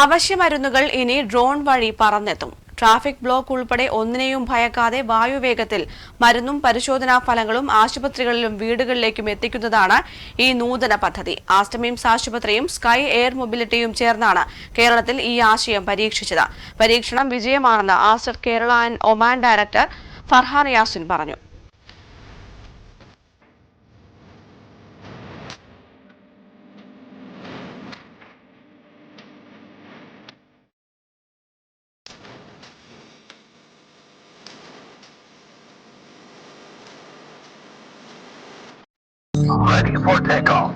അവശ്യമരുന്നുകൾ ഇനി ഡ്രോൺ വഴി പറന്നെത്തും. Traffic block ഉൾപ്പെടെ ഒന്നിനെയും ഭയക്കാതെ വായുവേഗത്തിൽ മരുന്നും പരിശോധനാ ഫലങ്ങളും ആശുപത്രികളിലും വീടുകളിലേക്കും എത്തിക്കുന്നതാണ് ഈ നൂതന പദ്ധതി. ആസ്റ്റർ മിംസ് ആശുപത്രിയും സ്കൈ എയർ മൊബിലിറ്റിയും ചേർന്നാണ് കേരളത്തിൽ ഈ ആശയം പരീക്ഷിച്ചത്. പരീക്ഷണം വിജയമാണെന്ന് Aster Kerala and Oman director Farhan Yasin പറഞ്ഞു. Ready for takeoff.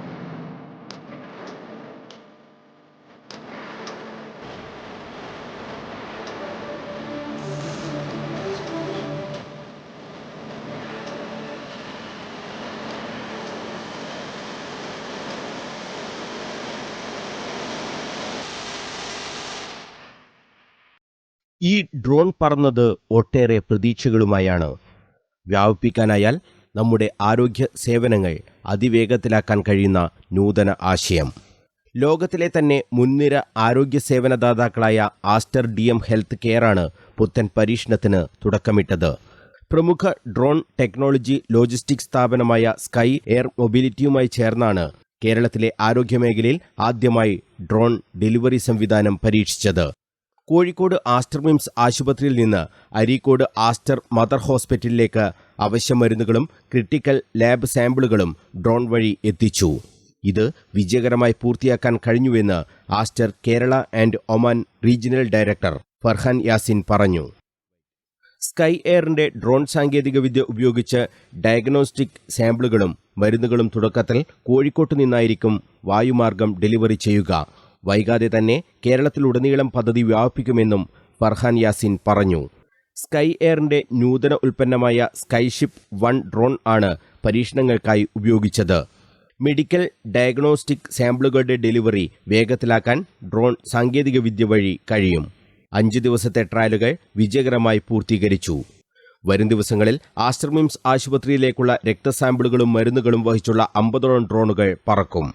ഈ ഡ്രോൺ പറന്നത് ഒട്ടേറെ പ്രതീക്ഷകളുമായാണ്. വ്യാപിപ്പിക്കാനായാൽ നമ്മുടെ ആരോഗ്യ സേവനങ്ങൾ അതിവേഗത്തിലാക്കാൻ കഴിയുന്ന നൂതന ആശയം. ലോകത്തിലെ തന്നെ മുൻനിര ആരോഗ്യ സേവനദാതാക്കളായ ആസ്റ്റർ DM ഹെൽത്ത് കെയറാണ് പുത്തൻ പരീക്ഷണത്തിന് തുടക്കമിട്ടത്. പ്രമുഖ ഡ്രോൺ ടെക്നോളജി ലോജിസ്റ്റിക്സ് സ്ഥാപനമായ സ്കൈ എയർ മൊബിലിറ്റിയുമായി ചേർന്നാണ് കേരളത്തിലെ ആരോഗ്യമേഖലയിൽ ആദ്യമായി ഡ്രോൺ ഡെലിവറി സംവിധാനം പരീക്ഷിച്ചത്. കോഴിക്കോട് ആസ്റ്റർ മിംസ് ആശുപത്രിയിൽ നിന്ന് അരീക്കോട് ആസ്റ്റർ മദർ ഹോസ്പിറ്റലിലേക്ക് അവശ്യമരുന്നുകളും ക്രിട്ടിക്കൽ ലാബ് സാമ്പിളുകളും ഡ്രോൺ വഴി എത്തിച്ചു. ഇത് വിജയകരമായി പൂർത്തിയാക്കാൻ കഴിഞ്ഞുവെന്ന് Aster Kerala and Oman regional director Farhan Yasin പറഞ്ഞു. സ്കൈ എയറിന്റെ ഡ്രോൺ സാങ്കേതികവിദ്യ ഉപയോഗിച്ച് ഡയഗ്നോസ്റ്റിക് സാമ്പിളുകളും മരുന്നുകളും തുടക്കത്തിൽ കോഴിക്കോട്ട് നിന്നായിരിക്കും വായുമാർഗം ഡെലിവറി ചെയ്യുക. വൈകാതെ തന്നെ കേരളത്തിലുടനീളം പദ്ധതി വ്യാപിപ്പിക്കുമെന്നും ഫർഹാൻ യാസിൻ പറഞ്ഞു. സ്കൈ എയറിന്റെ നൂതന ഉൽപ്പന്നമായ സ്കൈഷിപ്പ് 1 ഡ്രോൺ ആണ് പരീക്ഷണങ്ങൾക്കായി ഉപയോഗിച്ചത്. മെഡിക്കൽ ഡയഗ്നോസ്റ്റിക് സാമ്പിളുകളുടെ ഡെലിവറി വേഗത്തിലാക്കാൻ ഡ്രോൺ സാങ്കേതികവിദ്യ വഴി കഴിയും. 5 ദിവസത്തെ ട്രയലുകൾ വിജയകരമായി പൂർത്തീകരിച്ചു. വരും ദിവസങ്ങളിൽ ആസ്റ്റർ മിംസ് ആശുപത്രിയിലേക്കുള്ള രക്തസാമ്പിളുകളും മരുന്നുകളും വഹിച്ചുള്ള 50ഓളം ഡ്രോണുകൾ പറക്കും.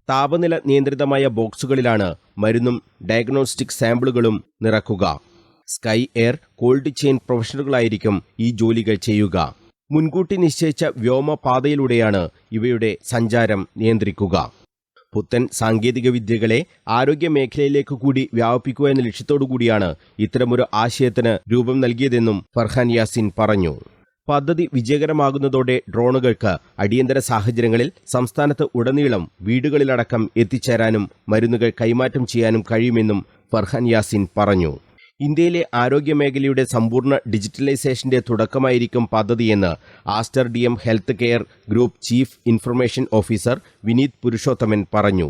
താപനില നിയന്ത്രിതമായ ബോക്സുകളിലാണ് മരുന്നും ഡയഗ്നോസ്റ്റിക് സാമ്പിളുകളും നിറക്കുക. സ്കൈ എയർ കോൾഡ് ചെയിൻ പ്രൊഫഷണലുകളായിരിക്കും ഈ ജോലികൾ ചെയ്യുക. മുൻകൂട്ടി നിശ്ചയിച്ച വ്യോമപാതയിലൂടെയാണ് ഇവയുടെ സഞ്ചാരം നിയന്ത്രിക്കുക. പുത്തൻ സാങ്കേതികവിദ്യകളെ ആരോഗ്യ മേഖലയിലേക്ക് കൂടി വ്യാപിപ്പിക്കുക എന്ന ലക്ഷ്യത്തോടുകൂടിയാണ് ഇത്തരമൊരു ആശയത്തിന് രൂപം നൽകിയതെന്നും ഫർഹാൻ യാസിൻ പറഞ്ഞു. പദ്ധതി വിജയകരമാകുന്നതോടെ ഡ്രോണുകൾക്ക് അടിയന്തര സാഹചര്യങ്ങളിൽ സംസ്ഥാനത്ത് ഉടനീളം വീടുകളിലടക്കം എത്തിച്ചേരാനും മരുന്നുകൾ കൈമാറ്റം ചെയ്യാനും കഴിയുമെന്നും ഫർഹാൻ യാസിൻ പറഞ്ഞു. ഇന്ത്യയിലെ ആരോഗ്യമേഖലയുടെ സമ്പൂർണ്ണ ഡിജിറ്റലൈസേഷന്റെ തുടക്കമായിരിക്കും പദ്ധതിയെന്ന് Aster DM health care group chief information officer Vineeth Purushothaman പറഞ്ഞു.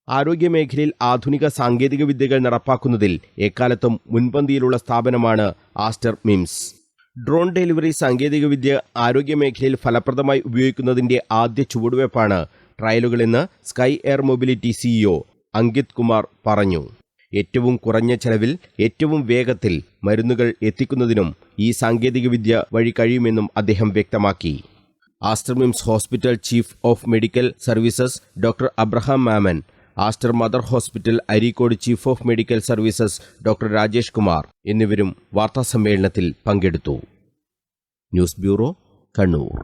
ആരോഗ്യമേഖലയിൽ ആധുനിക സാങ്കേതികവിദ്യകൾ നടപ്പാക്കുന്നതിൽ എക്കാലത്തും മുൻപന്തിയിലുള്ള സ്ഥാപനമാണ് ആസ്റ്റർ മിംസ്. ഡ്രോൺ ഡെലിവറി സാങ്കേതികവിദ്യ ആരോഗ്യമേഖലയിൽ ഫലപ്രദമായി ഉപയോഗിക്കുന്നതിന്റെ ആദ്യ ചുവടുവയ്പ്പാണ് ട്രയലുകളെന്ന് Sky Air mobility CEO Ankit Kumar പറഞ്ഞു. ഏറ്റവും കുറഞ്ഞ ചെലവിൽ ഏറ്റവും വേഗത്തിൽ മരുന്നുകൾ എത്തിക്കുന്നതിനും ഈ സാങ്കേതികവിദ്യ വഴി കഴിയുമെന്നും അദ്ദേഹം വ്യക്തമാക്കി. Aster MIMS hospital chief of medical services doctor Abraham Mammen, Aster Mother hospital Areekode chief of medical services doctor Rajesh Kumar എന്നിവരും വാർത്താസമ്മേളനത്തിൽ പങ്കെടുത്തു. News bureau, Kannur.